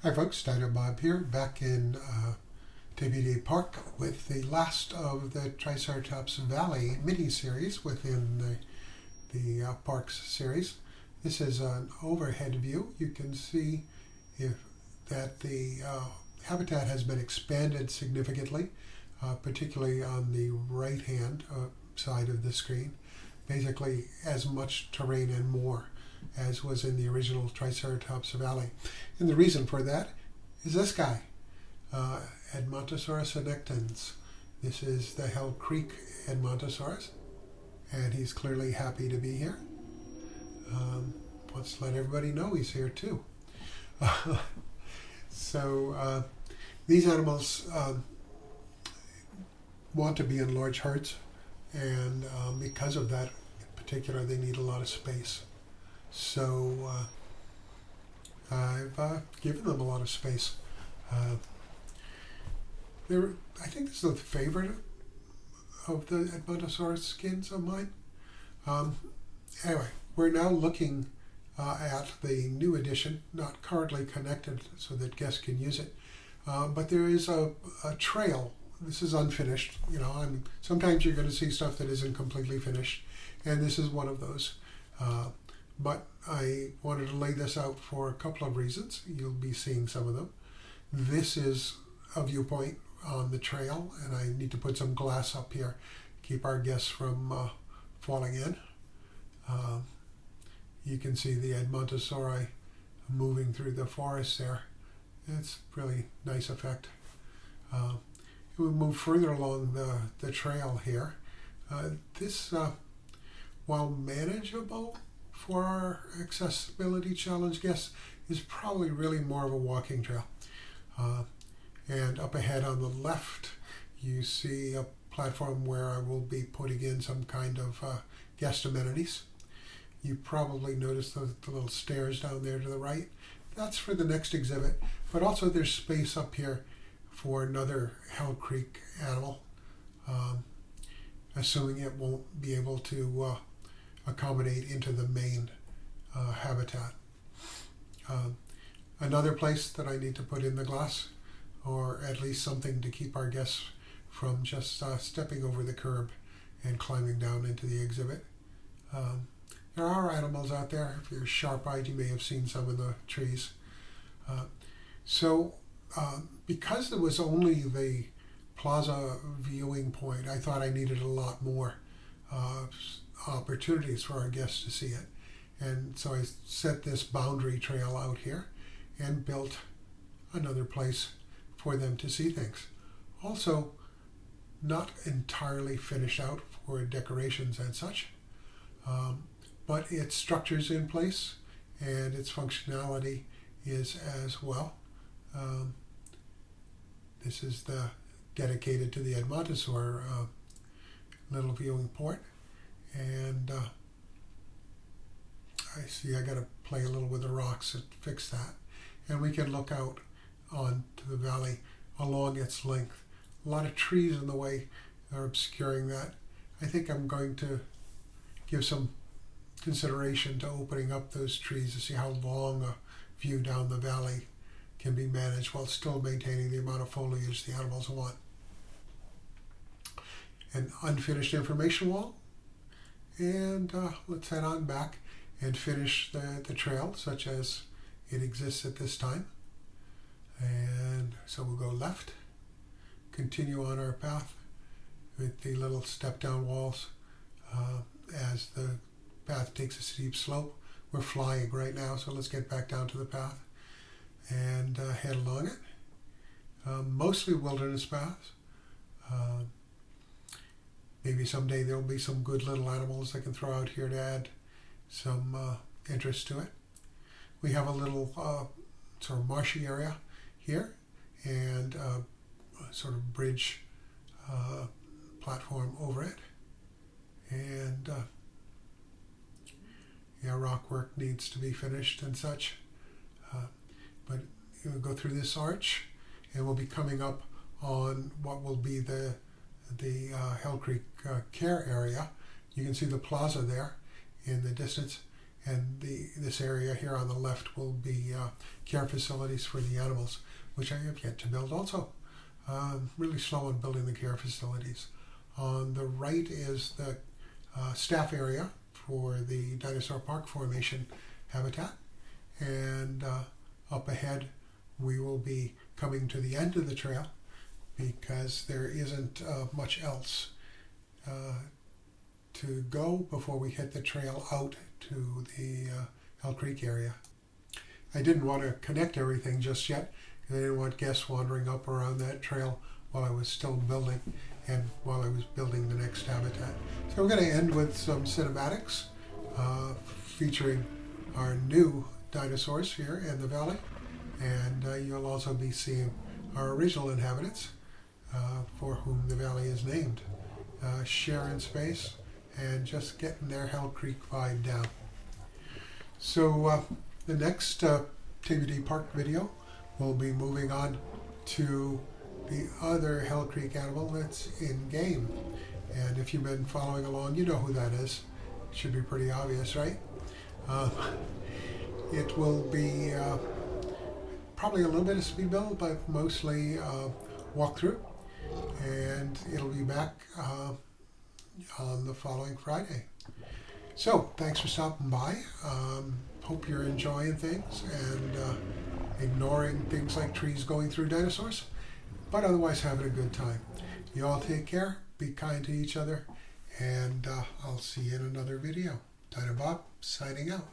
Hi folks, Dino Bob here, back in Teybidee Park with the last of the Triceratops Valley mini-series within the parks series. This is an overhead view. You can see that the habitat has been expanded significantly, particularly on the right-hand side of the screen. Basically as much terrain and more as was in the original Triceratops Valley. And the reason for that is this guy, Edmontosaurus annectans. This is the Hell Creek Edmontosaurus, and he's clearly happy to be here. Wants to let everybody know he's here too. So these animals want to be in large herds, and because of that in particular, they need a lot of space. So I've given them a lot of space. I think this is the favorite of the Edmontosaurus skins of mine. Anyway, we're now looking at the new edition, not currently connected so that guests can use it, but there is a trail. This is unfinished. Sometimes you're going to see stuff that isn't completely finished, and this is one of those. But I wanted to lay this out for a couple of reasons. You'll be seeing some of them. This is a viewpoint on the trail, and I need to put some glass up here, keep our guests from falling in. You can see the Edmontosauri moving through the forest there. It's really nice effect. We move further along the trail here. This, while manageable for our accessibility challenge guests, is probably really more of a walking trail. And up ahead on the left, you see a platform where I will be putting in some kind of guest amenities. You probably noticed the little stairs down there to the right. That's for the next exhibit, but also there's space up here for another Hell Creek animal, assuming it won't be able to accommodate into the main habitat. Another place that I need to put in the glass, or at least something to keep our guests from just stepping over the curb and climbing down into the exhibit. There are animals out there. If you're sharp-eyed, you may have seen some in the trees. Because there was only the plaza viewing point, I thought I needed a lot more opportunities for our guests to see it. And so I set this boundary trail out here and built another place for them to see things. Also, not entirely finished out for decorations and such, but its structure's in place and its functionality is as well. This is the dedicated to the Edmontosaur little viewing port, and I see I got to play a little with the rocks to fix that, and we can look out onto the valley along its length. A lot of trees in the way are obscuring that. I think I'm going to give some consideration to opening up those trees to see how long a view down the valley can be managed while still maintaining the amount of foliage the animals want. An unfinished information wall, and let's head on back and finish the trail such as it exists at this time. And so we'll go left, continue on our path with the little step down walls as the path takes a steep slope. We're flying right now, so let's get back down to the path and head along it. Mostly wilderness paths. Maybe someday there'll be some good little animals I can throw out here to add some interest to it. We have a little sort of marshy area here and a sort of bridge platform over it. And rock work needs to be finished and such. But we'll go through this arch and we'll be coming up on what will be the Hell Creek care area. You can see the plaza there in the distance, And this area here on the left will be care facilities for the animals, which I have yet to build also. Really slow on building the care facilities. On the right is the staff area for the Dinosaur Park Formation habitat. And up ahead, we will be coming to the end of the trail because there isn't much else to go before we hit the trail out to the Hell Creek area. I didn't want to connect everything just yet, because I didn't want guests wandering up around that trail while I was still building and while I was building the next habitat. So we're going to end with some cinematics featuring our new dinosaurs here in the valley, and you'll also be seeing our original inhabitants for whom the valley is named. Sharing space and just getting their Hell Creek vibe down. So the next Teybidee Park video, we'll be moving on to the other Hell Creek animal that's in game. And if you've been following along, you know who that is. It should be pretty obvious, right? It will be probably a little bit of speed build, but mostly walkthrough. And it'll be back on the following Friday. So thanks for stopping by. Hope you're enjoying things and ignoring things like trees going through dinosaurs, but otherwise having a good time. You all take care, be kind to each other, and I'll see you in another video. Dino Bob signing out.